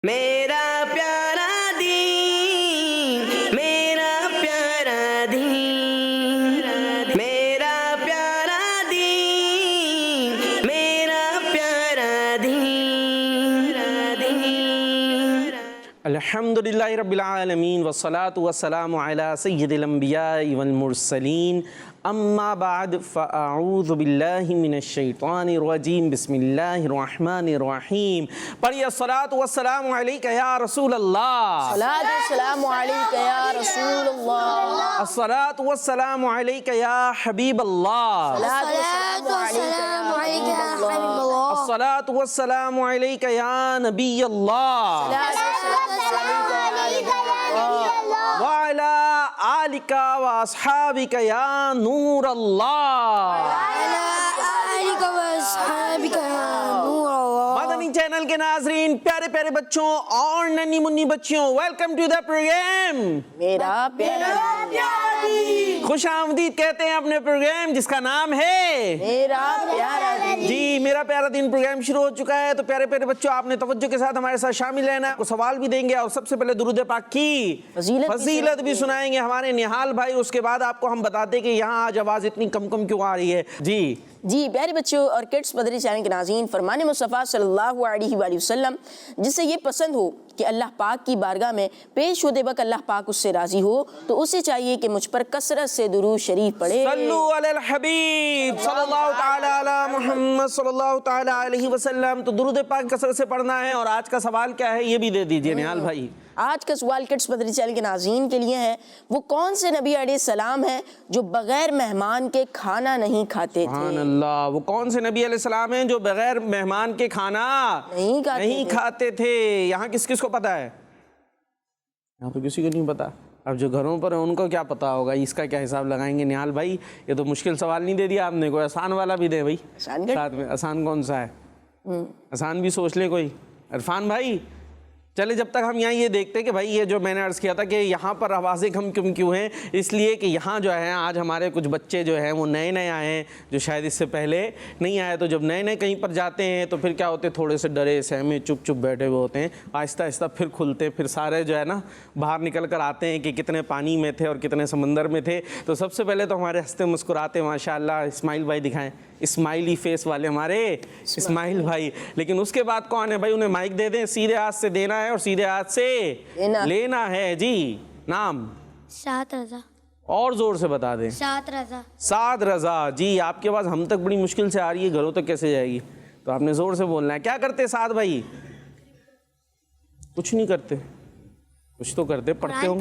میرا پیارا دین، میرا پیارا دین، میرا پیارا دین، میرا پیارا دین۔ الحمدللہ رب العالمین والصلاة والسلام علی سید الانبیاء والمرسلین، اما بعد فاعوذ باللہ من الشیطان الرجیم، بسم اللہ الرحمن الرحیم۔ پڑھیے الصلاة والسلام علیکہ یا رسول اللہ، الصلاۃ والسلام علیک یا رسول اللہ، الصلاة والسلام علیکہ یا حبیب اللہ، الصلاۃ والسلام علیک یا حبیب اللہ، الصلاة والسلام علیکہ یا نبی اللہ، وعلی آلک و اصحابک یا نور اللہ۔ مدنی چینل کے ناظرین، پیارے پیارے بچوں اور ننھی منی بچیوں، ویلکم ٹو دا پروگرام میرا پیارا دین، خوش آمدید کہتے ہیں اپنے پروگرام جس کا نام ہے میرا پیارا دین۔ جی میرا پیارا دین پروگرام شروع ہو چکا ہے۔ تو پیارے پیارے بچوں، آپ نے توجہ کے ساتھ ہمارے ساتھ شامل رہنا ہے، کو سوال بھی دیں گے اور سب سے پہلے درود پاک کی فضیلت بھی سنائیں گے ہمارے نہال بھائی۔ اس کے بعد آپ کو ہم بتاتے ہیں کہ یہاں آج آواز اتنی کم کم کیوں آ رہی ہے۔ جی پیارے بچوں اور کڈس مدنی چینل کے ناظرین، فرمان مصطفیٰ صلی اللہ علیہ وآلہ وسلم جسے یہ پسند ہو کہ اللہ پاک کی بارگاہ میں پیش ہوتے وقت اللہ پاک اس سے راضی ہو، تو اسے چاہیے کہ مجھ پر کثرت سے درود شریف پڑھے۔ صلو علی الحبیب صلی اللہ تعالی علی محمد صلی اللہ تعالی علیہ وسلم۔ تو درود پاک کثرت سے پڑھنا ہے۔ اور آج کا سوال کیا ہے یہ بھی دے دیجئے نہال بھائی۔ آج کا سوال کڈس مدنی چینل کے ناظرین کے لیے ہے، وہ کون سے نبی علیہ السلام ہیں جو بغیر مہمان کے کھانا نہیں کھاتے تھے؟ سبحان اللہ، وہ کون سے نبی علیہ السلام ہیں جو بغیر مہمان کے کھانا نہیں کھاتے تھے؟ یہاں کس کس کو پتا ہے؟ یہاں تو کسی کو نہیں پتا۔ اب جو گھروں پر ہیں ان کو کیا پتا ہوگا، اس کا کیا حساب لگائیں گے نہال بھائی؟ یہ تو مشکل سوال نہیں دے دیا آپ نے، کوئی آسان والا بھی دے بھائی ساتھ میں۔ آسان کون سا ہے؟ آسان بھی سوچ لے کوئی۔ عرفان بھائی چلے، جب تک ہم یہاں یہ دیکھتے کہ بھائی یہ جو میں نے عرض کیا تھا کہ یہاں پر آوازیں کم کیوں ہیں، اس لیے کہ یہاں جو ہے آج ہمارے کچھ بچے جو ہیں وہ نئے نئے آئے ہیں جو شاید اس سے پہلے نہیں آئے۔ تو جب نئے نئے کہیں پر جاتے ہیں تو پھر کیا ہوتے ہیں، تھوڑے سے ڈرے سہمے چپ چپ بیٹھے ہوئے ہوتے ہیں، آہستہ آہستہ پھر کھلتے ہیں، پھر سارے جو ہے نا باہر نکل کر آتے ہیں کہ کتنے پانی میں تھے اور کتنے سمندر میں تھے۔ تو سب سے پہلے تو ہمارے ہنستے مسکراتے ماشاء اللہ اسماعیل بھائی دکھائیں، اسماعیلی فیس والے ہمارے اسماعیل بھائی۔ لیکن اس کے بعد کون ہے بھائی؟ انہیں مائک دے دیں، سیدھے ہاتھ سے دینا ہے اور سیدھے ہاتھ سے لینا ہے۔ جی نام؟ سعد رضا۔ اور زور سے بتا دیں۔ سعد رضا۔ سعد رضا۔ جی آپ کی آواز ہم تک بڑی مشکل سے آ رہی ہے، گھروں تک کیسے جائے گی؟ تو آپ نے زور سے بولنا ہے۔ کیا کرتے سعد بھائی؟ کچھ نہیں کرتے، کچھ تو کرتے، پڑھتے ہوں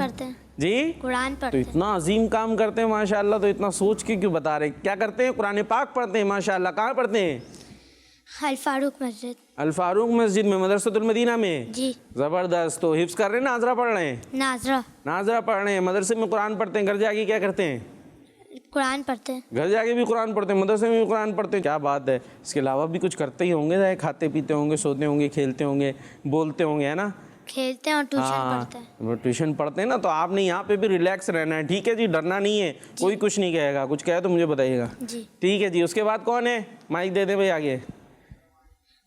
جی؟ قرآن تو پڑھتے ہیں۔ اتنا عظیم کام کرتے ہیں ماشاءاللہ، تو اتنا سوچ کے کیوں بتا رہے ہیں؟ کیا کرتے ہیں؟ قرآن پاک پڑھتے ہیں ماشاءاللہ۔ کہاں پڑھتے ہیں؟ الفاروق مسجد۔ الفاروق مسجد میں، مدرسۃ المدینہ میں؟ جی۔ زبردست۔ تو حفظ کر رہے ہیں، ناظرہ پڑھ رہے ہیں؟ ناظرہ پڑھ رہے ہیں، مدرسے میں قرآن پڑھتے ہیں، گھر جا کے کیا کرتے ہیں؟ قرآن پڑھتے ہیں۔ گھر جا کے بھی قرآن پڑھتے ہیں، مدرسے میں بھی قرآن پڑھتے ہیں، کیا بات ہے۔ اس کے علاوہ بھی کچھ کرتے ہی ہوں گے، کھاتے پیتے ہوں گے، سوتے ہوں گے، کھیلتے ہوں گے، بولتے ہوں گے، ہے نا؟ کھیلتے ہیں اور ٹیوشن پڑھتے ہیں۔ ٹیوشن پڑھتے ہیں نا، تو آپ نے یہاں پہ بھی ریلیکس رہنا ہے، ٹھیک ہے جی؟ ڈرنا نہیں ہے، کوئی کچھ نہیں کہے گا، کچھ کہے تو مجھے بتائیے گا، جی ٹھیک ہے جی؟ اس کے بعد کون ہے؟ مائک دے دیں بھائی آگے۔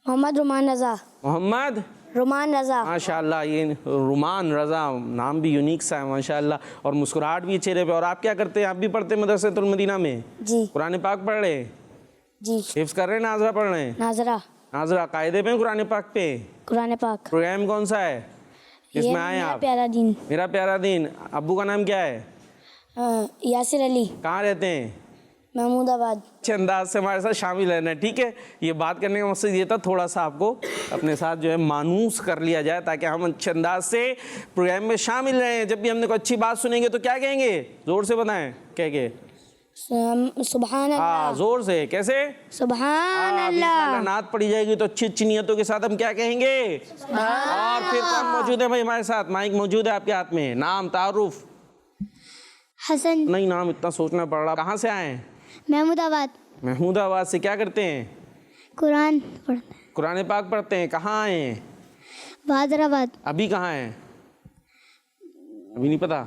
محمد رومان رضا۔ محمد رومان رضا۔ ماشاءاللہ، یہ رومان رضا نام بھی یونیک سا ہے ماشاءاللہ، اور مسکراہٹ بھی چہرے پہ۔ اور آپ کیا کرتے ہیں؟ آپ بھی پڑھتے ہیں مدرسۃ المدینہ میں؟ جی۔ قرآن پاک پڑھ رہے ہیں؟ جی۔ حفظ کر رہے ہیں، ناظرہ پڑھ رہے ہیں؟ ناظرہ قاعدے پہ قرآن پاک پہ؟ قرآن پاک۔ پروگرام کون سا ہے جس میں آئے آپ؟ پیارا دین۔ میرا پیارا دین۔ ابو کا نام کیا ہے؟ یاسر علی۔ کہاں رہتے ہیں؟ محمود آباد۔ اچھے انداز سے ہمارے ساتھ شامل رہنا ہے، ٹھیک ہے؟ یہ بات کرنے کا مقصد یہ تھا تھوڑا سا آپ کو اپنے ساتھ جو ہے مانوس کر لیا جائے، تاکہ ہم اچھے انداز سے پروگرام میں شامل رہیں۔ جب بھی ہم نے کوئی اچھی بات سنیں گے تو کیا کہیں گے؟ زور سے بتائیں، کہہ کے سبحان اللہ۔ زور سے کیسے؟ سبحان اللہ۔ اللہ۔ نعت پڑھی جائے گی تو اچھی اچھی نیتوں کے ساتھ ہم کیا کہیں گے؟ اور پھر کون موجود ہے بھائی ہمارے ساتھ؟ مائک موجود ہے آپ کے ہاتھ میں، نام، تعارف؟ حسن۔ نہیں، نام اتنا سوچنا پڑ رہا۔ کہاں سے آئے ہیں؟ محمود آباد۔ محمود آباد سے۔ کیا کرتے ہیں؟ قرآن پڑھتے ہیں۔ قرآن پاک پڑھتے ہیں۔ کہاں آئے ہیں؟ بہادر آباد۔ ابھی کہاں ہیں؟ ابھی نہیں پتا؟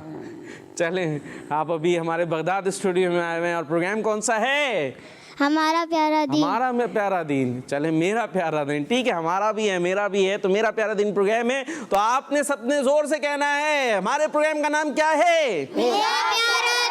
چلیں، آپ ابھی ہمارے بغداد اسٹوڈیو میں آئے ہوئے ہیں، اور پروگرام کون سا ہے؟ ہمارا پیارا دین. ہمارا پیارا دین. چلے میرا پیارا دین, ٹھیک ہے, ہمارا بھی ہے میرا بھی ہے, تو میرا پیارا دین پروگرام ہے, تو آپ نے سب نے زور سے کہنا ہے ہمارے پروگرام کا نام کیا ہے؟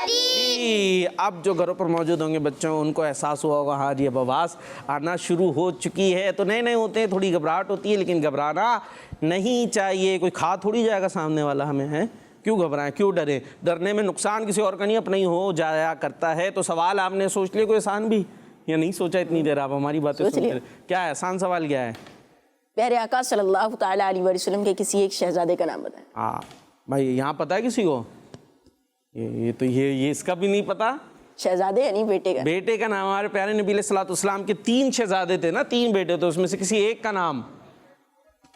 جی. اب جو گھروں پر موجود ہوں گے بچوں, ان کو احساس ہوا ہوگا ہاں جی اب آواز آنا شروع ہو چکی ہے. تو نئے نئے ہوتے ہیں, تھوڑی گھبراہٹ ہوتی ہے, لیکن گھبرانا نہیں چاہیے. کوئی کھا تھوڑی جائے گا سامنے والا ہمیں, ہے کیوں گھبرائیں, کیوں ڈریں؟ ڈرنے میں نقصان کسی اور کا نہیں, اپنا ہی ہو جایا کرتا ہے. تو سوال آپ نے سوچ لیا کوئی آسان بھی, یا نہیں سوچا اتنی دیر آپ ہماری باتیں سن کر؟ کیا ہے آسان سوال, کیا ہے؟ پیارے آقا صلی اللہ تعالیٰ علیہ وسلم کے کسی ایک شہزادے کا نام بتائیں. ہاں بھائی, یہاں پتہ ہے کسی کو؟ یہ تو یہ اس کا بھی نہیں پتا. شہزادے یعنی بیٹے کا. بیٹے کا نام, ہمارے پیارے نبی علیہ الصلوۃ والسلام کے 3 شہزادے تھے نا, 3 بیٹے تھے, اس میں سے کسی ایک کا نام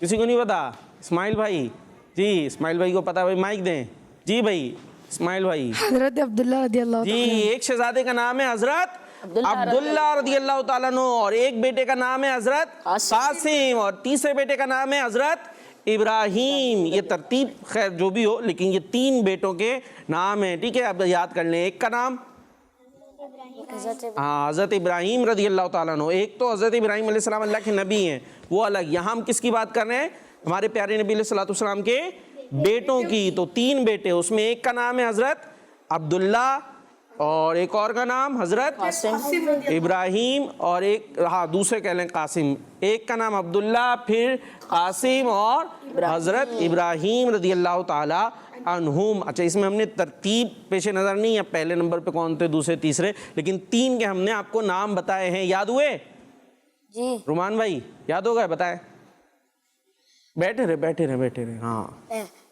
کسی کو نہیں پتا؟ اسماعیل بھائی, جی اسماعیل بھائی کو پتا, بھائی مائک دیں. جی بھائی اسماعیل بھائی. حضرت عبداللہ رضی اللہ جی, ایک شہزادے کا نام ہے حضرت عبداللہ رضی اللہ تعالیٰ عنہ, اور ایک بیٹے کا نام ہے حضرت قاسم, اور تیسرے بیٹے کا نام ہے حضرت ابراہیم. یہ ترتیب خیر جو بھی ہو, لیکن یہ 3 بیٹوں کے نام ہیں, ٹھیک ہے, اب یاد کر لیں. ایک کا نام ہاں حضرت ابراہیم رضی اللہ تعالیٰ عنہ. ایک تو حضرت ابراہیم علیہ السلام اللہ کے نبی ہیں, وہ الگ. یہاں ہم کس کی بات کر رہے ہیں؟ ہمارے پیارے نبی علیہ الصلوۃ والسلام کے بیٹوں کی. تو 3 بیٹے, اس میں ایک کا نام ہے حضرت عبداللہ, اور ایک اور کا نام حضرت ابراہیم, اور ایک ہاں دوسرے کہہ لیں قاسم. ایک کا نام عبداللہ, پھر قاسم, اور حضرت ابراہیم رضی اللہ تعالیٰ عنہم. اچھا, اس میں ہم نے ترتیب پیش نظر نہیں ہے, پہلے نمبر پہ کون تھے, دوسرے تیسرے, لیکن 3 کے ہم نے آپ کو نام بتائے ہیں. یاد ہوئے؟ جی. رومان بھائی یاد ہو گئے؟ بتائیں. بیٹھے رہے. ہاں,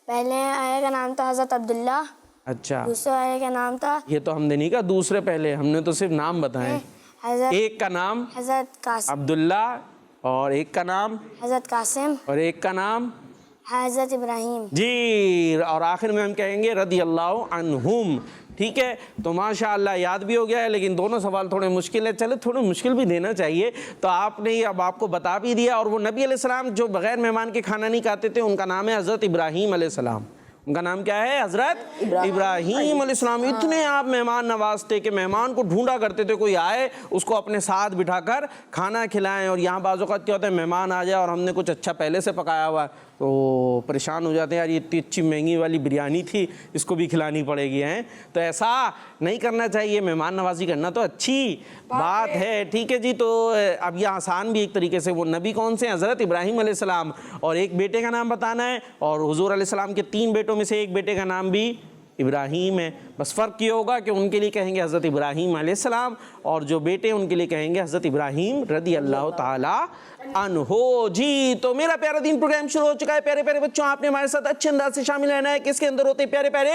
پہلے آئے کا نام تھا حضرت عبداللہ. اچھا, دوسرے آئے کا نام تھا, یہ تو ہم نے نہیں کہا دوسرے, پہلے ہم نے تو صرف نام بتائے. ایک کا نام حضرت قاسم, عبداللہ, اور ایک کا نام حضرت قاسم, اور ایک کا نام حضرت ابراہیم. جی, اور آخر میں ہم کہیں گے رضی اللہ عنہم. ٹھیک ہے, تو ماشاءاللہ یاد بھی ہو گیا ہے, لیکن دونوں سوال تھوڑے مشکل ہے. چلے تھوڑے مشکل بھی دینا چاہیے. تو آپ نے اب آپ کو بتا بھی دیا. اور وہ نبی علیہ السلام جو بغیر مہمان کے کھانا نہیں کھاتے تھے, ان کا نام ہے حضرت ابراہیم علیہ السلام. ان کا نام کیا ہے؟ حضرت ابراہیم علیہ السلام. اتنے آپ مہمان نواز تھے کہ مہمان کو ڈھونڈا کرتے تھے, کوئی آئے اس کو اپنے ساتھ بٹھا کر کھانا کھلائیں. اور یہاں بعض اوقات کیا ہوتا ہے, مہمان آ جائے اور ہم نے کچھ اچھا پہلے سے پکایا ہوا ہے, تو پریشان ہو جاتے ہیں, یار یہ اتنی اچھی مہنگی والی بریانی تھی, اس کو بھی کھلانی پڑے گی. ہیں تو ایسا نہیں کرنا چاہیے, مہمان نوازی کرنا تو اچھی بات ہے. ٹھیک ہے جی, تو اب یہ آسان بھی ایک طریقے سے. وہ نبی کون سے ہیں؟ حضرت ابراہیم علیہ السلام. اور ایک بیٹے کا نام بتانا ہے, اور حضور علیہ السلام کے 3 بیٹوں میں سے ایک بیٹے کا نام بھی ابراہیم ہے. بس فرق یہ ہوگا کہ ان کے لیے کہیں گے حضرت ابراہیم علیہ السلام, اور جو بیٹے ان کے لیے کہیں گے حضرت ابراہیم رضی اللہ تعالی عنہ. جی, تو میرا پیارا دین پروگرام شروع ہو چکا ہے. پیارے پیارے بچوں, آپ نے ہمارے ساتھ اچھے انداز سے شامل رہنا ہے. کس کے اندر ہوتے ہیں پیارے پیارے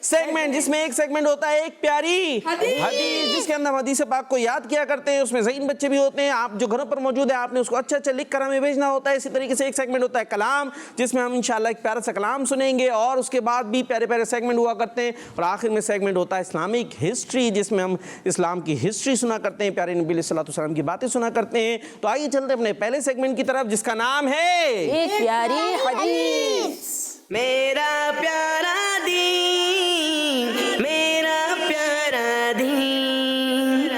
سیگمنٹ, جس میں ایک سیگمنٹ ہوتا ہے ایک پیاری حدیث, جس کے اندر ہم حدیث پاک کو یاد کیا کرتے ہیں. اس میں ذہین بچے بھی ہوتے ہیں. آپ جو گھروں پر موجود ہیں, آپ نے اس کو اچھا لکھ کر ہمیں بھیجنا ہوتا ہے. اسی طریقے سے ایک سیگمنٹ ہوتا ہے کلام, جس میں ہم انشاءاللہ ایک پیارا سا کلام سنیں گے, اور اس کے بعد بھی پیارے پیارے سیگمنٹ ہوا کرتے ہیں. اور آخر میں سیگمنٹ ہوتا ہے اسلامک ہسٹری, جس میں ہم اسلام کی ہسٹری سنا کرتے ہیں, پیارے نبی علیہ الصلوۃ والسلام کی باتیں سنا کرتے ہیں. تو آئیے چلتے ہیں اپنے پہلے سیگمنٹ کی طرف, جس کا نام ہے ایک پیاری حدیث. میرا پیارا دین, میرا پیارا دین.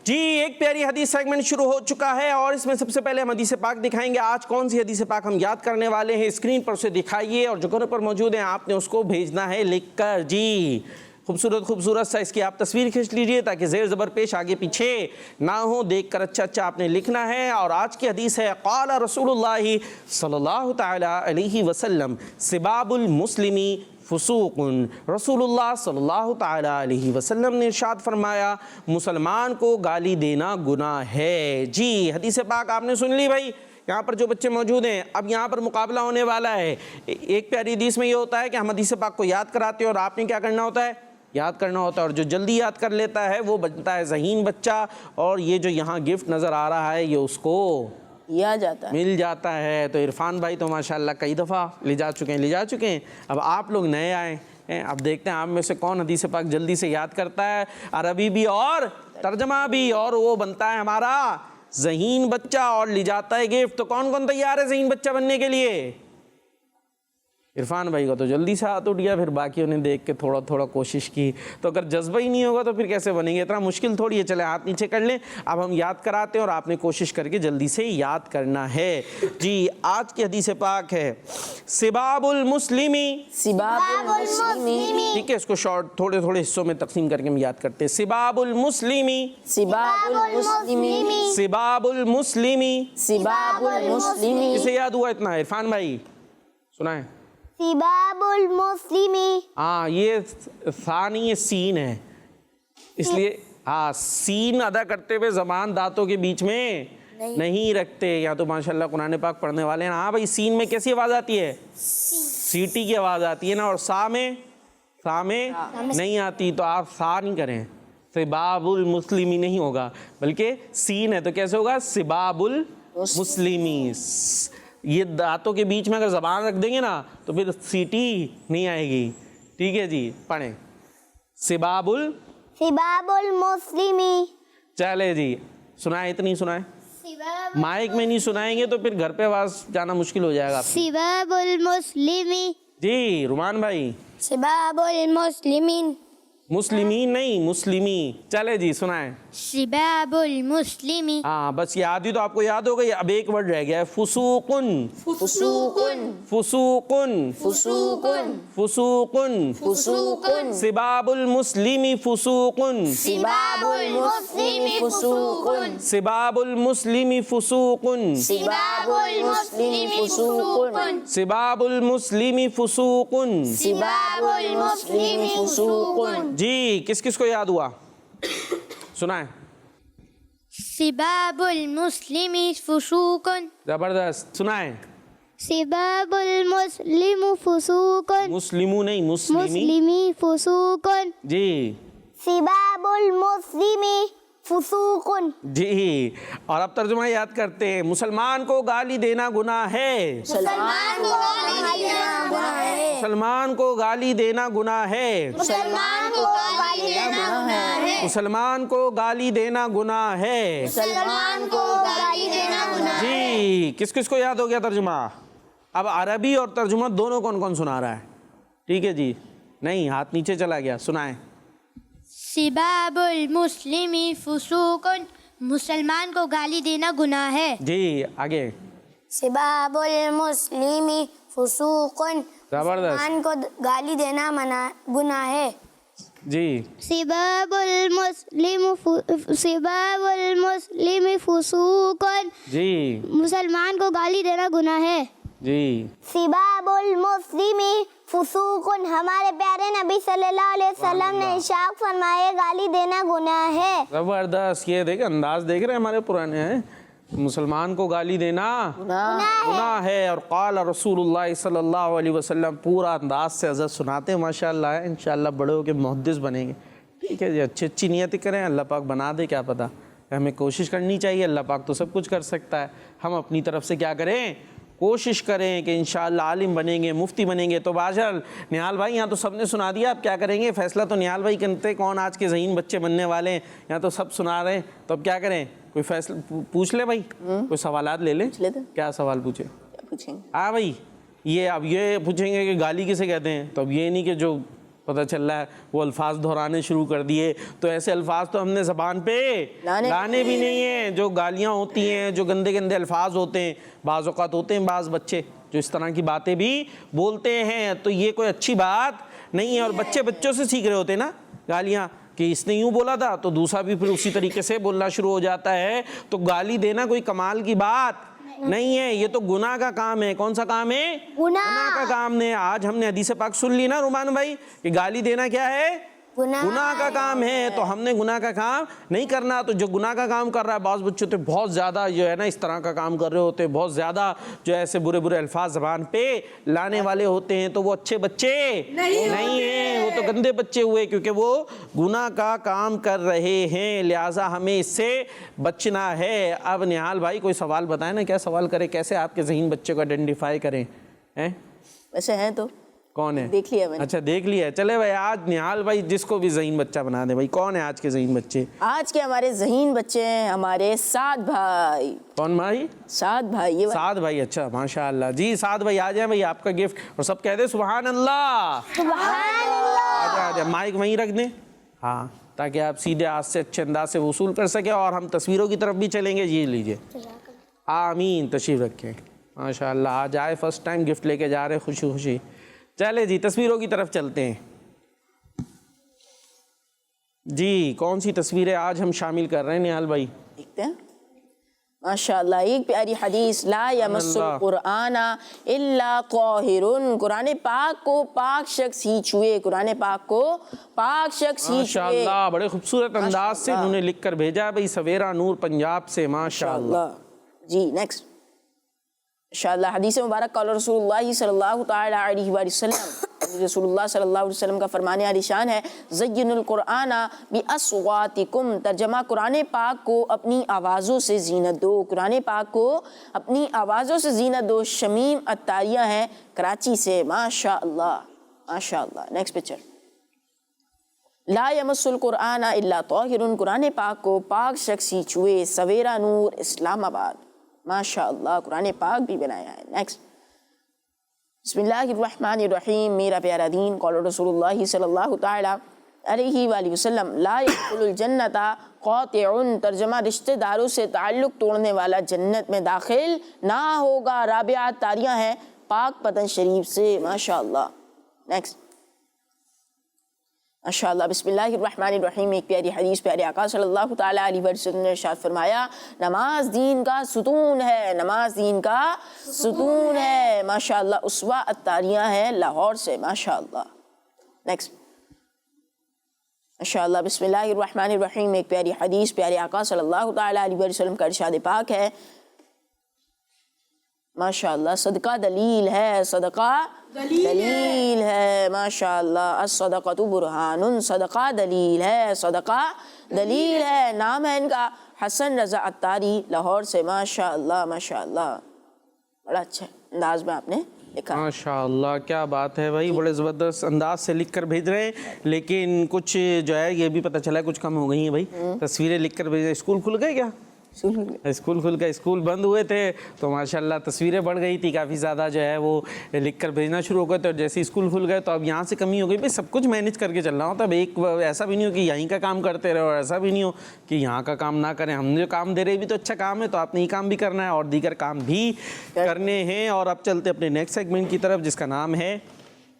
جی, ایک پیاری حدیث سیگمنٹ شروع ہو چکا ہے, اور اس میں سب سے پہلے ہم حدیث پاک دکھائیں گے. آج کون سی حدیث پاک ہم یاد کرنے والے ہیں, اسکرین پر اسے دکھائیے, اور جو گھروں پر موجود ہیں آپ نے اس کو بھیجنا ہے لکھ کر. جی, خوبصورت سا اس کی آپ تصویر کھینچ لیجئے, تاکہ زیر زبر پیش آگے پیچھے نہ ہو, دیکھ کر اچھا آپ نے لکھنا ہے. اور آج کی حدیث ہے, قال رسول اللہ صلی اللہ تعالی علیہ وسلم سباب المسلمی فسوق. رسول اللہ صلی اللہ تعالی علیہ وسلم نے ارشاد فرمایا, مسلمان کو گالی دینا گناہ ہے. جی, حدیث پاک آپ نے سن لی بھائی. یہاں پر جو بچے موجود ہیں, اب یہاں پر مقابلہ ہونے والا ہے. ایک پیاری حدیث میں یہ ہوتا ہے کہ ہم حدیث پاک کو یاد کراتے ہیں, اور آپ نے کیا کرنا ہوتا ہے, یاد کرنا ہوتا ہے. اور جو جلدی یاد کر لیتا ہے وہ بنتا ہے ذہین بچہ. اور یہ جو یہاں گفٹ نظر آ رہا ہے, یہ اس کو مل جاتا ہے. تو عرفان بھائی تو ماشاءاللہ کئی دفعہ لے جا چکے ہیں. اب آپ لوگ نئے آئے ہیں, اب دیکھتے ہیں آپ میں سے کون حدیث پاک جلدی سے یاد کرتا ہے, عربی بھی اور ترجمہ بھی, اور وہ بنتا ہے ہمارا ذہین بچہ, اور لے جاتا ہے گفٹ. تو کون کون تیار ہے ذہین بچہ بننے کے لیے؟ عرفان بھائی کا تو جلدی سے ہاتھ اٹھ گیا، پھر باقیوں نے دیکھ کے تھوڑا تھوڑا کوشش کی. تو اگر جذبہ ہی نہیں ہوگا تو پھر کیسے بنیں گے؟ اتنا مشکل تھوڑی ہے. چلے ہاتھ نیچے کر لیں. اب ہم یاد کراتے ہیں اور آپ نے کوشش کر کے جلدی سے یاد کرنا ہے. جی آج کی حدیث پاک ہے سباب المسلمی. سباب المسلمی. ٹھیک ہے، اس کو شارٹ تھوڑے تھوڑے حصوں میں تقسیم کر کے ہم یاد کرتے ہیں. سباب المسلمی. سباب المسلمی. سباب المسلمی. سباب المسلمی. کسے یاد ہوا اتنا؟ عرفان بھائی سنائیں. سباب المسلمی. ہاں یہ ثا نہیں، یہ سین ہے، اس لیے ہاں سین ادا کرتے ہوئے زبان دانتوں کے بیچ میں نہیں رکھتے. یا تو ماشاءاللہ قرآن پاک پڑھنے والے ہیں. ہاں بھائی سین میں کیسی آواز آتی ہے؟ سیٹی کی آواز آتی ہے نا. اور سا میں نہیں آتی، تو آپ سا نہیں کریں. سباب المسلمی نہیں ہوگا، بلکہ سین ہے تو کیسے ہوگا؟ سباب المسلمی. یہ دانتوں کے بیچ میں اگر زبان رکھ دیں گے نا تو پھر سیٹی نہیں آئے گی. ٹھیک ہے جی، پڑھیں سباب المسلمی. چلے جی سنائیں. اتنی سنائیں، مائک میں نہیں سنائیں گے تو پھر گھر پہ آواز جانا مشکل ہو جائے گا. سباب المسلمی. جی رومان بھائی. سباب المسلمین. مسلمین نہیں، مسلمی. چلے جی سنائیں. سباب المسلمی. ہاں بس یاد ہی تو آپ کو یاد ہو گئی. اب ایک ورڈ رہ گیا ہے فسوقن. فسوقن. فسوقن. فسوقن. فسوقن. فسوقن. سباب المسلمی فسوقن. سباب المسلمی فسوقن. سباب المسلمی فسوقن. سباب المسلمی فسوقن. سباب المسلمی فسوقن. سباب المسلمی فسوقن. جی کس کس کو یاد ہوا؟ سنائیں. سباب المسلمی فسوق. زبردست. سنائیں. سباب المسلم فسوق. مسلمو نہیں، مسلمی. مسلمی فسوق. جی سباب المسلمی فسوق. جی. اور اب ترجمہ یاد کرتے ہیں. مسلمان کو گالی دینا گناہ ہے. مسلمان کو گالی دینا گناہ ہے. مسلمان کو گالی دینا گناہ ہے. مسلمان کو گالی دینا گناہ ہے. مسلمان کو گالی دینا گناہ ہے. مسلمان کو گالی دینا گناہ ہے. جی کس کس کو یاد ہو گیا ترجمہ؟ اب عربی اور ترجمہ دونوں کون کون سنا رہا ہے؟ ٹھیک ہے جی. نہیں ہاتھ نیچے چلا گیا. سنائیں. سباب المسلمی فسوق. مسلمان کو گالی دینا گناہ ہے. جی آگے. سباب المسلمی فسوق. زبردست. مسلمان کو گالی دینا گناہ ہے. جی سباب المسلم فسوق. جی مسلمان کو گالی دینا گناہ ہے. جی سباب المسلمی فسوق. ہمارے پیارے نبی صلی اللہ علیہ وسلم نے ارشاد فرمائے گالی دینا گناہ ہے. زبردست. یہ دیکھ انداز دیکھ رہے ہیں ہمارے پرانے ہیں. مسلمان کو گالی دینا گناہ ہے. اور قال رسول اللہ صلی اللہ علیہ وسلم. پورا انداز سے حضرت سناتے ہیں ماشاءاللہ. انشاءاللہ بڑے ہو کے محدث بنیں گے. ٹھیک ہے جی. اچھی اچھی نیتیں کریں، اللہ پاک بنا دے. کیا پتہ، ہمیں کوشش کرنی چاہیے. اللہ پاک تو سب کچھ کر سکتا ہے. ہم اپنی طرف سے کیا کریں؟ کوشش کریں کہ انشاءاللہ عالم بنیں گے، مفتی بنیں گے. تو باشر نہال بھائی یہاں تو سب نے سنا دیا. آپ کیا کریں گے؟ فیصلہ تو نہال بھائی کرتے کون آج کے ذہین بچے بننے والے ہیں. یہاں تو سب سنا رہے ہیں. تو اب کیا کریں؟ کوئی فیصلہ پوچھ لے بھائی. کوئی سوالات لے لیں. کیا سوال پوچھیں؟ ہاں بھائی یہ اب یہ پوچھیں گے کہ گالی کسے کہتے ہیں. تو اب یہ نہیں کہ جو پتہ چل رہا ہے وہ الفاظ دہرانے شروع کر دیے. تو ایسے الفاظ تو ہم نے زبان پہ لانے بھی نہیں ہیں. جو گالیاں ہوتی ہیں، جو گندے گندے الفاظ ہوتے ہیں، بعض اوقات ہوتے ہیں بعض بچے جو اس طرح کی باتیں بھی بولتے ہیں. تو یہ کوئی اچھی بات نہیں ہے. اور بچے بچوں سے سیکھ رہے ہوتے ہیں نا گالیاں، کہ اس نے یوں بولا تھا تو دوسرا بھی پھر اسی طریقے سے بولنا شروع ہو جاتا ہے. تو گالی دینا کوئی کمال کی بات نہیں ہے. یہ تو گناہ کا کام ہے. کون سا کام ہے؟ گناہ کا کام ہے. آج ہم نے حدیث پاک سن لی نا رومان بھائی کہ گالی دینا کیا ہے؟ گناہ کا کام ہے. تو ہم نے گناہ کا کام نہیں کرنا. تو جو گناہ کا کام کر رہا ہے، بعض بچے تو بہت زیادہ جو ہے نا اس طرح کا کام کر رہے ہوتے ہیں، بہت زیادہ جو ایسے برے برے الفاظ زبان پہ لانے والے ہوتے ہیں. تو وہ اچھے بچے نہیں ہیں، وہ تو گندے بچے ہوئے، کیونکہ وہ گناہ کا کام کر رہے ہیں. لہٰذا ہمیں اس سے بچنا ہے. اب نہال بھائی کوئی سوال بتائیں نا. کیا سوال کریں؟ کیسے آپ کے ذہین بچے کو آئیڈینٹیفائی کریں؟ ویسے ہیں تو کون ہے؟ دیکھ لیا میں نے. اچھا دیکھ لیا. چلے بھائی آج نہال بھائی جس کو بھی ذہین بچہ بنا دے. بھائی کون ہے آج کے ذہین بچے؟ آج کے ہمارے ذہین بچے ہیں ہمارے سعد بھائی. کون بھائی؟ سعد بھائی. یہ سعد بھائی. اچھا ماشاء اللہ. جی سعد بھائی آ جائیں بھائی, آپ کا گفٹ. اور سب کہہ دیں سبحان اللہ. سبحان اللہ. آ جائیں. مائک وہیں رکھ دیں. ہاں تاکہ آپ سیدھے ہاتھ سے اچھے انداز سے وصول کر سکیں. اور ہم تصویروں کی طرف بھی چلیں گے. یہ لیجئے. آمین. تشریف رکھیں. ماشاء اللہ آج آئے فرسٹ ٹائم گفٹ لے کے جا رہے خوشی خوشی. چلے جی تصویروں کی طرف چلتے ہیں. جی کون سی تصویریں آج ہم شامل کر رہے ہیں نہال بھائی؟ دیکھتے ہیں. ماشاء اللہ ایک پیاری حدیث, لا یمس القرآن الا طاہر. قرآن پاک کو پاک شخص ہی چھوئے. قرآن پاک کو پاک شخص ہی ماشاء چھوئے. اللہ بڑے خوبصورت انداز سے انہوں نے لکھ کر بھیجا ہے بھائی. سویرا نور پنجاب سے. ماشاء اللہ. جی نیکسٹ. ماشاءاللہ حدیث مبارک قال رسول اللہ صلی اللہ تعالی علیہ وآلہ وسلم. رسول اللہ صلی اللہ علیہ وسلم کا فرمان عالی شان ہے, زین القرآن باصواتکم. ترجمہ, قرآن پاک کو اپنی آوازوں سے زینت دو. قرآن پاک کو اپنی آوازوں سے زینت دو. شمیم اتاریہ ہیں کراچی سے. ماشاء اللہ ماشاء اللہ. Next picture. لا یمس القرآن الا طاہر. قرآن پاک کو پاک شخص ہی چھوئے. سویرا نور اسلام آباد. ماشاء اللہ قرآن پاک بھی بنایا ہے. نیکسٹ. بسم اللہ الرحمن الرحیم. میرا پیارا دین. قال رسول اللہ صلی اللہ تعالی علیہ وآلہ وسلم, لا يدخل الجنت قاطع. ترجمہ, رشتہ داروں سے تعلق توڑنے والا جنت میں داخل نہ ہوگا. رابعہ تاریہ ہیں پاک پتن شریف سے. ماشاء اللہ. نیکسٹ. ماشاء اللہ. بسم اللہ الرحمن الرحیم. ایک پیاری حدیث پیارے آقا صلی اللہ تعالیٰ علیہ وسلم نے ارشاد فرمایا, نماز دین کا ستون ہے. نماز دین کا ستون ہے. ماشاء اللہ. اسوہ اتاریہ ہے لاہور سے. ماشاء اللہ. نیکسٹ. ماشاء اللہ. بسم اللہ الرحمن الرحیم. ایک پیاری حدیث پیارے آقا صلی اللہ تعالیٰ علیہ وسلم کا ارشاد پاک ہے. ماشاء اللہ. صدقہ دلیل ہے. صدقہ دلیل ہے. ماشاء اللہ. الصدقۃ برہان. صدقہ دلیل ہے. صدقہ دلیل ہے. نام ہے ان کا حسن رضا اتاری لاہور سے. ماشاء اللہ ماشاء اللہ. بڑا اچھا انداز میں آپ نے لکھا. ماشاء اللہ کیا بات ہے بھائی. بڑے زبردست انداز سے لکھ کر بھیج رہے ہیں. لیکن کچھ جو ہے یہ بھی پتہ چلا ہے کچھ کم ہو گئی ہیں بھائی. تصویریں لکھ کر بھیج رہے. اسکول کھل گئے کیا؟ اسکول کھل گئے. اسکول بند ہوئے تھے تو ماشاءاللہ تصویریں بڑھ گئی تھی کافی زیادہ جو ہے وہ لکھ کر بھیجنا شروع ہو گئے تھے. اور جیسے اسکول کھل گئے تو اب یہاں سے کمی ہو گئی. بھائی سب کچھ مینیج کر کے چلنا ہوتا ہے. ایک ایسا بھی نہیں ہو کہ یہیں کا کام کرتے رہے اور ایسا بھی نہیں ہو کہ یہاں کا کام نہ کریں. ہم جو کام دے رہے بھی تو اچھا کام ہے تو آپ نے یہ کام بھی کرنا ہے اور دیگر کام بھی کرنے ہیں. اور اب چلتے اپنے نیکسٹ سیگمنٹ کی طرف جس کا نام ہے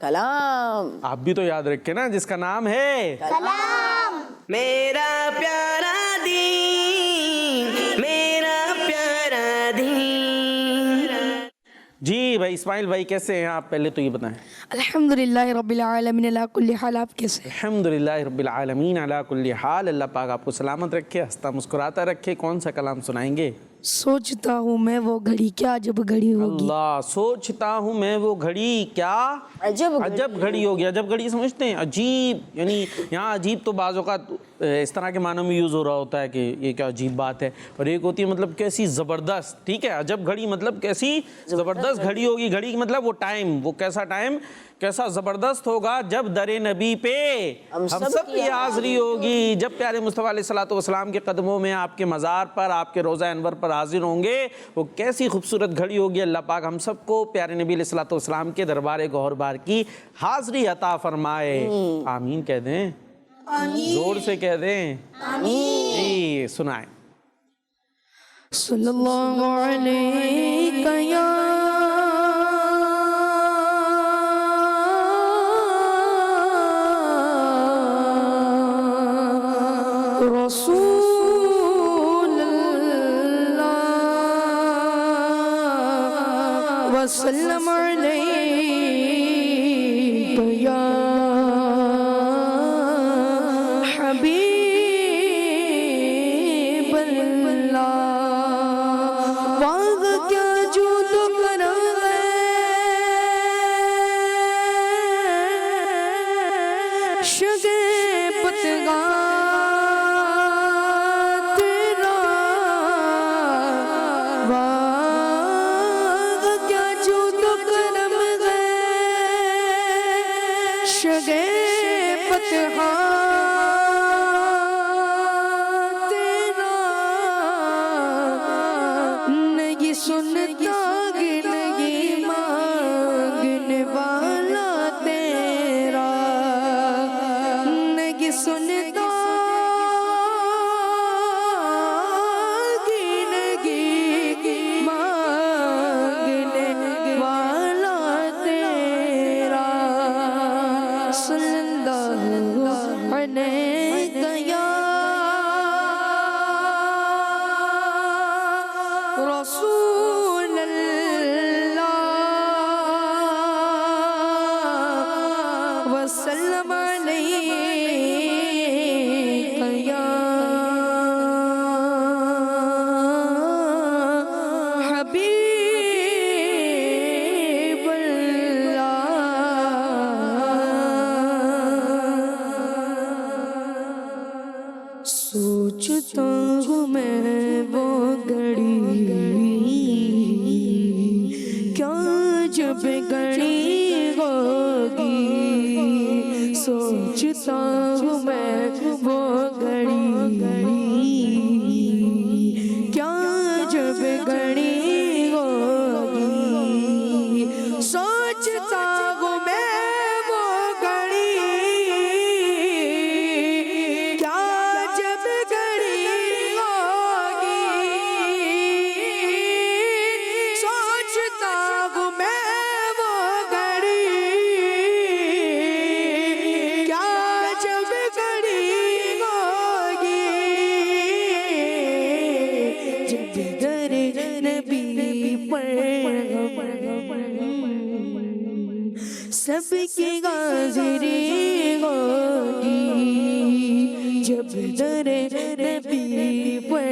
کلام. آپ بھی تو یاد رکھیں نا جس کا نام ہے کلام. میرا پیارا دین, میرا پیارا دین. جی بھائی اسماعیل بھائی کیسے ہیں آپ؟ پہلے تو یہ بتائیں. الحمدللہ رب العالمین علی کل حال. آپ کیسے؟ الحمدللہ رب العالمین علی کل حال. اللہ پاک آپ کو سلامت رکھے, ہنستا مسکراتا رکھے. کون سا کلام سنائیں گے؟ سوچتا ہوں میں وہ گھڑی کیا جب گھڑی ہوگی. اللہ. سوچتا ہوں میں وہ گھڑی کیا عجب گھڑی ہوگی. عجب گھڑی سمجھتے ہیں؟ عجیب, یعنی یہاں عجیب تو بعض اوقات اس طرح کے معنوں میں یوز ہو رہا ہوتا ہے کہ یہ کیا عجیب بات ہے. اور ایک ہوتی ہے مطلب کیسی زبردست. ٹھیک ہے, عجب گھڑی مطلب کیسی زبردست گھڑی ہوگی. گھڑی مطلب وہ ٹائم, وہ کیسا ٹائم, کیسا زبردست ہوگا جب در نبی پہ ہم سب کی حاضری ہوگی. جب پیارے مصطفیٰ علیہ الصلوۃ والسلام کے قدموں میں آپ کے مزار پر, آپ کے روضہ انور پر حاضر ہوں گے, وہ کیسی خوبصورت گھڑی ہوگی. اللہ پاک ہم سب کو پیارے نبی علیہ الصلوۃ والسلام کے دربار گوہر بار کی حاضری عطا فرمائے. آمین کہہ دیں, زور سے کہہ دیں. جی سنائیں. صلی اللہ علیہ یا رسول اللہ وسلم علیہ یا حبیب اللہ. واغ کیا جو شگے فتحہ تیرا نہیں سنتا گنگی مانگنے والا تیرا نہیں سنتا رسول اللہ وسلم علیک یا حبیب اللہ سوچتا ہوں میں وہ گھڑی جب گھڑی ہوگی سوچتا ہوں میں وہ گھڑی کیا جب گھڑی ہوگی سوچتا ہوں میں وہ گھڑی کیا جب گھڑی ہوگی سوچتا ہوں میں سب کی حاضری ہوگی جب در نبی پر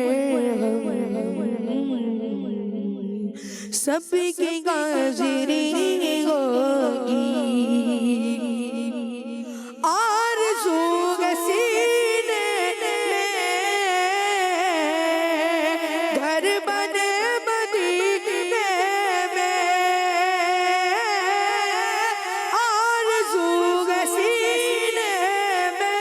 سب کی حاضری ہوگی آرزو سینے میں گھر بنے مدینے میں آرزو سینے میں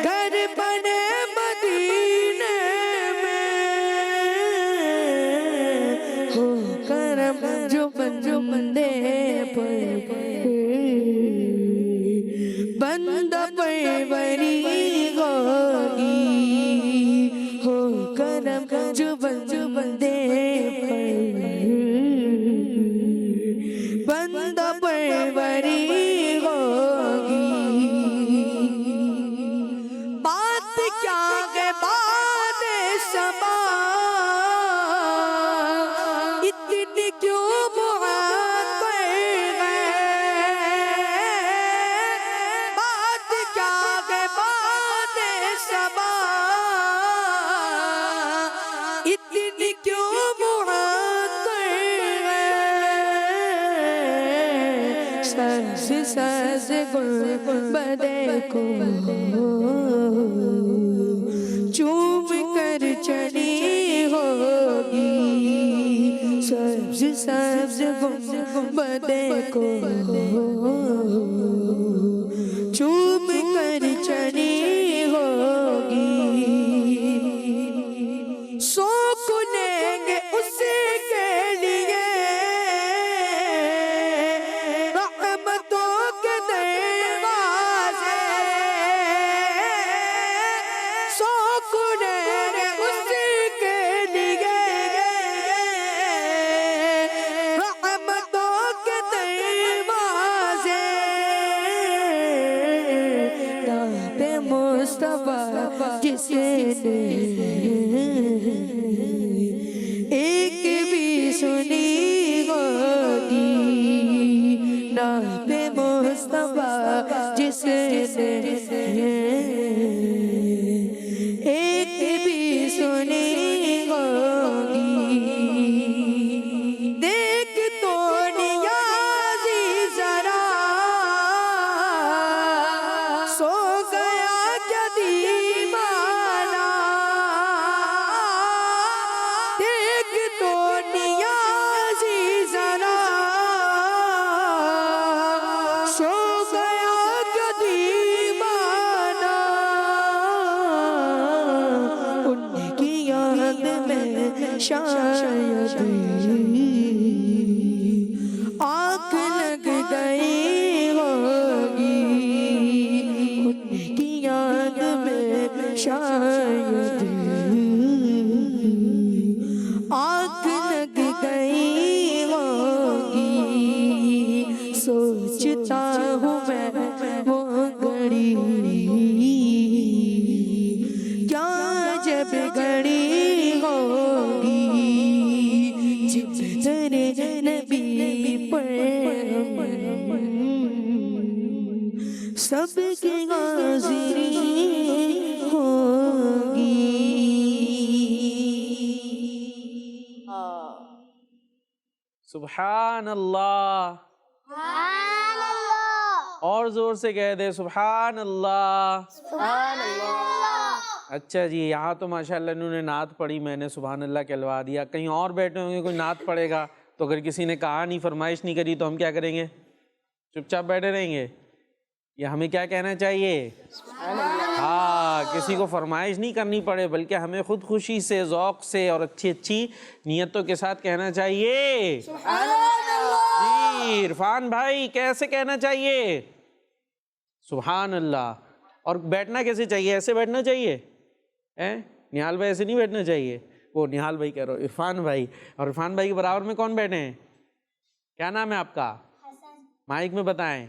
گھر بنے مدینے میں ہو کرم جو بندے پر بندہ پروری ہوگی ہو کرم جو بندے پر بندہ پروری ہوگی بات کیا ہے بات سما اتنی کیوں معطل ہے بات کیا ہے بات سما اتنی کیوں معطل ہے ساز گنبدے کو چوم کر چلی ہوگی سبز سبز گنبدے کو چوم کر چلی ہوگی سو کنیں گے اس کے لیے رحمتوں کے دروازے سو کنیں گے اس کے لیے رحمتوں کے دروازے نام مصطفیٰ جسے ایک بھی سنی ہوگی نام مصطفیٰ جسے ایک بھی سنی ہوگی دیکھ تو نیازی ذرا سو گیا کیا دیوانہ دیکھ تو نیازی ذرا سب کی حاضری ہوگی. سبحان اللہ. اور زور سے کہہ دے سبحان اللہ. اچھا جی، یہاں تو ماشاءاللہ انہوں نے نعت پڑھی، میں نے سبحان اللہ کہلوا دیا. کہیں اور بیٹھے ہوں گے کوئی نعت پڑھے گا تو اگر کسی نے کہا نہیں، فرمائش نہیں کری تو ہم کیا کریں گے؟ چپ چاپ بیٹھے رہیں گے؟ یا ہمیں کیا کہنا چاہیے؟ ہاں، کسی کو فرمائش نہیں کرنی پڑے بلکہ ہمیں خود خوشی سے، ذوق سے اور اچھی اچھی نیتوں کے ساتھ کہنا چاہیے. جی عرفان بھائی، کیسے کہنا چاہیے؟ سبحان اللہ. اور بیٹھنا کیسے چاہیے؟ ایسے بیٹھنا چاہیے؟ نہال بھائی ایسے نہیں بیٹھنا چاہیے. وہ نہال بھائی کہہ رہا ہو، عرفان بھائی. اور عرفان بھائی کے برابر میں کون بیٹھے ہیں؟ کیا نام ہے آپ کا؟ مائک میں بتائیں.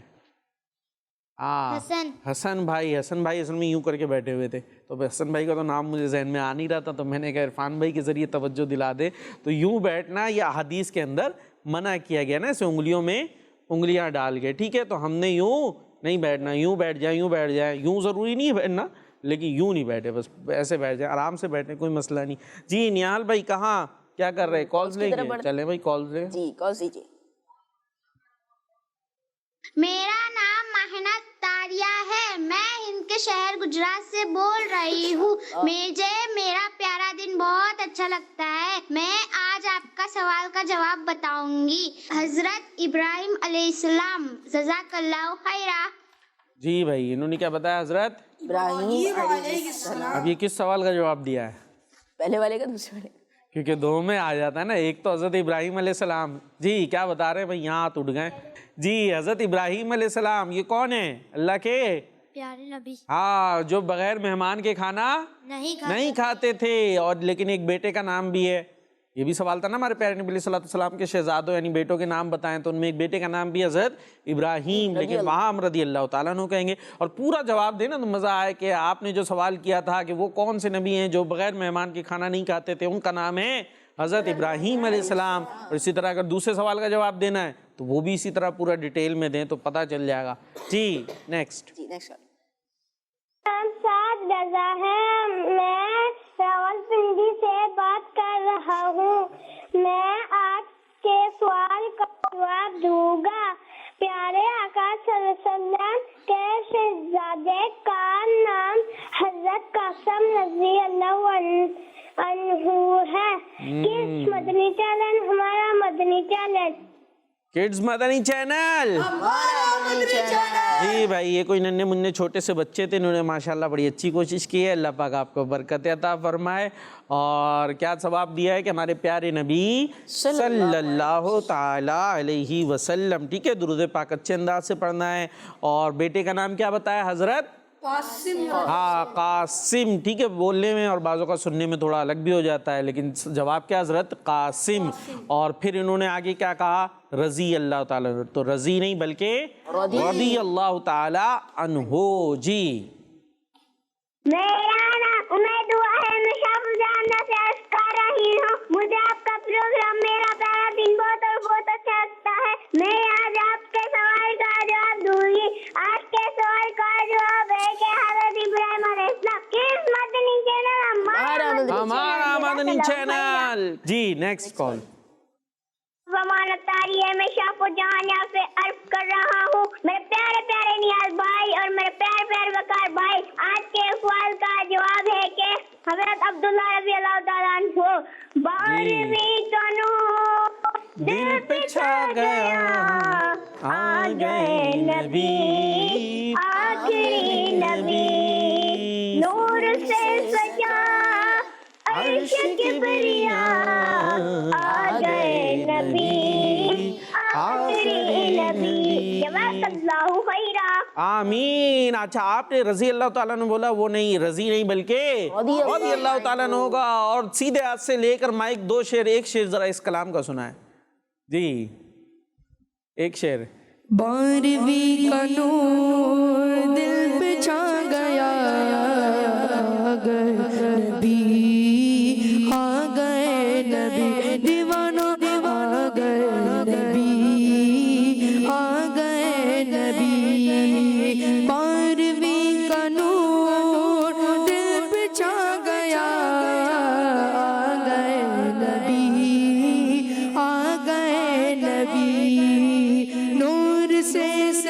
حسن بھائی. حسن بھائی اصل میں یوں کر کے بیٹھے ہوئے تھے، تو حسن بھائی کا تو نام مجھے ذہن میں آ نہیں رہا تھا، تو میں نے کہا عرفان بھائی کے ذریعے توجہ دلا دے. تو یوں بیٹھنا یہ حدیث کے اندر منع کیا گیا نا، ایسے انگلیوں میں انگلیاں ڈال کے. ٹھیک ہے، تو ہم نے یوں نہیں بیٹھنا، یوں بیٹھ جائیں، یوں بیٹھ جائیں. یوں ضروری نہیں ہے بیٹھنا، لیکن یوں نہیں بیٹھے، بس ایسے بیٹھ جائیں، آرام سے بیٹھیں، کوئی مسئلہ نہیں. جی نہال بھائی کہاں کیا کر رہے؟ کالز لیں گے؟ چلیں بھائی کالز لیں. جی کالز لیجیے. میرا نام محنت تاریہ ہے، میں ہند کے شہر گجرات سے بول رہی ہوں. مجھے میرا پیارا دن بہت اچھا لگتا ہے. میں آج آپ کا سوال کا جواب بتاؤں گی. حضرت ابراہیم علیہ السلام، جزاک اللہ خیرہ. جی بھائی انہوں نے کیا بتایا؟ حضرت ابراہیم علیہ السلام. اب یہ کس سوال کا جواب دیا ہے؟ پہلے والے کا دوسرے والے؟ کیونکہ دو میں آ جاتا ہے نا. ایک تو حضرت ابراہیم علیہ السلام. جی کیا بتا رہے ہیں بھائی؟ یہاں ہاتھ اٹھ گئے. جی حضرت ابراہیم علیہ السلام یہ کون ہیں؟ اللہ کے پیارے نبی. ہاں، جو بغیر مہمان کے کھانا نہیں کھاتے تھے. اور لیکن ایک بیٹے کا نام بھی ہے. یہ بھی سوال تھا نا ہمارے پیارے نبی علیہ الصلوۃ والسلام کے شہزادوں یعنی بیٹوں کے نام بتائیں، تو ان میں ایک بیٹے کا نام بھی حضرت ابراہیم، لیکن وہاں ہم رضی اللہ تعالیٰ عنہ کہیں گے. اور پورا جواب دینا تو مزہ آئے کہ آپ نے جو سوال کیا تھا کہ وہ کون سے نبی ہیں جو بغیر مہمان کے کھانا نہیں کھاتے تھے، ان کا نام ہے حضرت ابراہیم علیہ السلام. اور اسی طرح اگر دوسرے سوال کا جواب دینا ہے تو وہ بھی اسی طرح پورا ڈیٹیل میں دیں تو پتہ چل جائے گا. جی نیکسٹ. سعد رضا ہے، میں راولپنڈی سے بات کر رہا ہوں. میں آپ کے سوال کا جواب دوں گا. پیارے آقا صلی اللہ علیہ وسلم کے شہزادے کا نام حضرت قاسم رضی اللہ عنہ ہے. کس مدنی چینل؟ ہمارا مدنی چینل. کڈز مدنی چینل. جی بھائی یہ کوئی ننھے منھے چھوٹے سے بچے تھے، انہوں نے ماشاءاللہ بڑی اچھی کوشش کی ہے. اللہ پاک آپ کو برکت عطا فرمائے. اور کیا ثواب دیا ہے کہ ہمارے پیارے نبی صلی اللہ تعالی علیہ وسلم. ٹھیک ہے، درود پاک اچھے انداز سے پڑھنا ہے. اور بیٹے کا نام کیا بتایا؟ حضرت قاسم. ہاں قاسم. ٹھیک ہے، بولنے میں اور بعضوں کا سننے میں تھوڑا الگ بھی ہو جاتا ہے، لیکن جواب کیا؟ حضرت قاسم. اور پھر انہوں نے آگے کیا کہا؟ رضی اللہ تعالیٰ. تو رضی نہیں بلکہ رضی اللہ تعالیٰ عنہ. جی میرا نام امید ہوا ہے، میں شاہ جاننا سے عرض کر رہی ہوں. مجھے آپ کا پروگرام میرا پیارا دن بہت اور بہت اچھا لگتا ہے. میں آج آپ کے سوال کا جواب دوں گی. آج کے سوال کا جواب ہے کہ حضرت ابراہیم علیہ السلام کس مدنی چینل؟ ہمارا مدنی چینل. جی نیکسٹ کال. ضمانت تاری ہے، میں شاہ جہاں سے عرض کر رہا ہوں. میرے پیارے پیارے نیاز بھائی اور میرے پیارے پیارے وقار بھائی، آج کے سوال کا جواب ہے کہ حضرت عبداللہ رضی اللہ تعالیٰ عنہ 12ویں کنو دل پہ چھا گیا، آ گئے نبی آخری نبی، نور سے سجا عرش کبریا، آ گئے نبی آخری نبی. جزاک اللہ خیرہ. آمین. اچھا آپ نے رضی اللہ تعالیٰ نے بولا، وہ نہیں رضی نہیں بلکہ رضی اللہ تعالیٰ نے ہوگا. اور سیدھے ہاتھ سے لے کر مائک 2 شعر، ایک شعر ذرا اس کلام کا سنائے. جی ایک شعر. 12ویں کا نور دل پہ چھا گیا، آ گئے نبی، آ گئے نبی، دیوانوں آ گئے نبی، آ گئے نبی.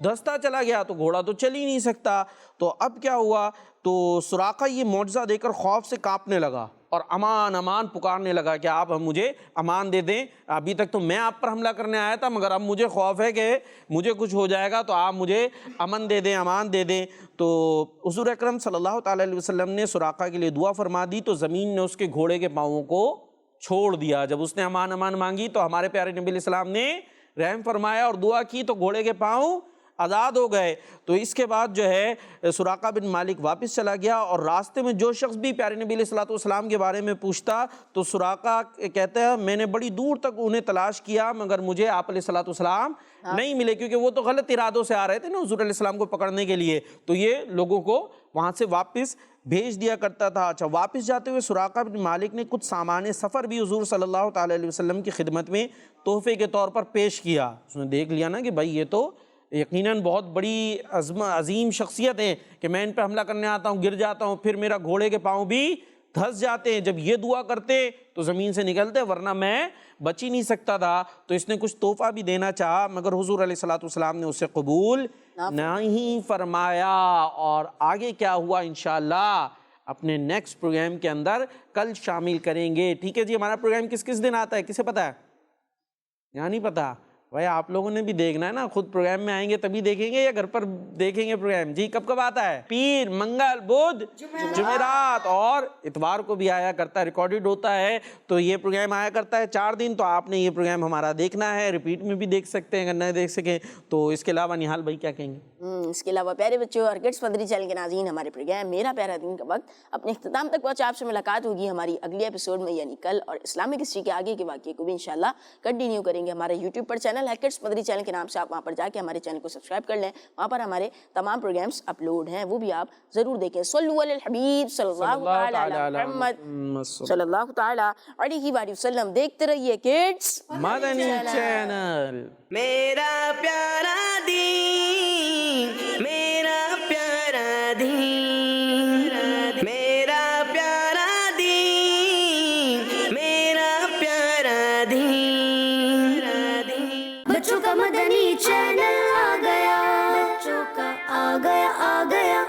دھستا چلا گیا تو گھوڑا تو چل ہی نہیں سکتا. تو اب کیا ہوا, تو سراقہ یہ معجزہ دے کر خوف سے کانپنے لگا اور امان امان پکارنے لگا کہ آپ مجھے امان دے دیں, ابھی تک تو میں آپ پر حملہ کرنے آیا تھا مگر اب مجھے خوف ہے کہ مجھے کچھ ہو جائے گا, تو آپ مجھے امن دے دیں, امان دے دیں. تو حضور اکرم صلی اللہ تعالیٰ علیہ وسلم نے سراقہ کے لیے دعا فرما دی, تو زمین نے اس کے گھوڑے کے پاؤں کو چھوڑ دیا. جب اس نے امان امان مانگی تو ہمارے پیارے نبی علیہ السلام نے رحم فرمایا اور دعا کی تو گھوڑے کے پاؤں آزاد ہو گئے. تو اس کے بعد جو ہے سراقہ بن مالک واپس چلا گیا, اور راستے میں جو شخص بھی پیارے نبی علیہ السلام کے بارے میں پوچھتا تو سراقہ کہتا ہے میں نے بڑی دور تک انہیں تلاش کیا مگر مجھے آپ علیہ السلام نہیں ملے, کیونکہ وہ تو غلط ارادوں سے آ رہے تھے نا حضور علیہ السلام کو پکڑنے کے لیے, تو یہ لوگوں کو وہاں سے واپس بھیج دیا کرتا تھا. اچھا, واپس جاتے ہوئے سراقہ بن مالک نے کچھ سامان سفر بھی حضور صلی اللہ تعالیٰ علیہ وسلم کی خدمت میں تحفے کے طور پر پیش کیا. اس نے دیکھ لیا نا کہ بھائی یہ تو یقیناً بہت بڑی عظیم شخصیت ہے کہ میں ان پہ حملہ کرنے آتا ہوں, گر جاتا ہوں, پھر میرا گھوڑے کے پاؤں بھی دھس جاتے ہیں, جب یہ دعا کرتے تو زمین سے نکلتے ورنہ میں بچ ہی نہیں سکتا تھا. تو اس نے کچھ تحفہ بھی دینا چاہا مگر حضور علیہ السلام نے اسے قبول نہیں فرمایا. اور آگے کیا ہوا انشاءاللہ اپنے نیکسٹ پروگرام کے اندر کل شامل کریں گے. ٹھیک ہے جی, ہمارا پروگرام کس کس دن آتا ہے, کسے پتا ہے؟ یہاں نہیں پتا بھائی, آپ لوگوں نے بھی دیکھنا ہے نا, خود پروگرام میں آئیں گے تبھی دیکھیں گے یا گھر پر دیکھیں گے پروگرام؟ جی کب کب آتا ہے؟ پیر, منگل, بدھ, جمعرات اور اتوار کو بھی آیا کرتا ہے, ریکارڈڈ ہوتا ہے. تو یہ پروگرام آیا کرتا ہے 4 دن, تو آپ نے یہ پروگرام ہمارا دیکھنا ہے, ریپیٹ میں بھی دیکھ سکتے ہیں اگر نہ دیکھ سکیں تو. اس کے علاوہ نہال بھائی کیا کہیں گے؟ اس کے علاوہ پیارے بچوں اور کڈس مدری چینل کے ناظرین, ہمارے پروگرام میرا پیارا دین کا وقت اپنے اختتام تک پہنچا. آپ سے ملاقات ہوگی ہماری اگلی ایپیسوڈ میں یعنی کل, اور اسلامک ہسٹری کے آگے کے واقعے کو بھی انشاءاللہ کنٹینیو کریں گے. ہمارا یوٹیوب پر چینل ہے کڈس مدری چینل کے نام سے, آپ وہاں پر جا کے ہمارے چینل کو سبسکرائب کر لیں, وہاں پر ہمارے تمام پروگرامز اپلوڈ ہیں, وہ بھی آپ ضرور دیکھیں. صلو علی الحبیب صلی اللہ تعالی علی محمد صلی اللہ تعالی علیہ وآلہ وسلم. دیکھتے رہیے کڈس مدنی چینل. میرا پیارا دین, میرا پیارا دین, میرا پیارا دین, میرا پیارا دین. بچوں کا مدنی چینل آ گیا, بچوں کا آ گیا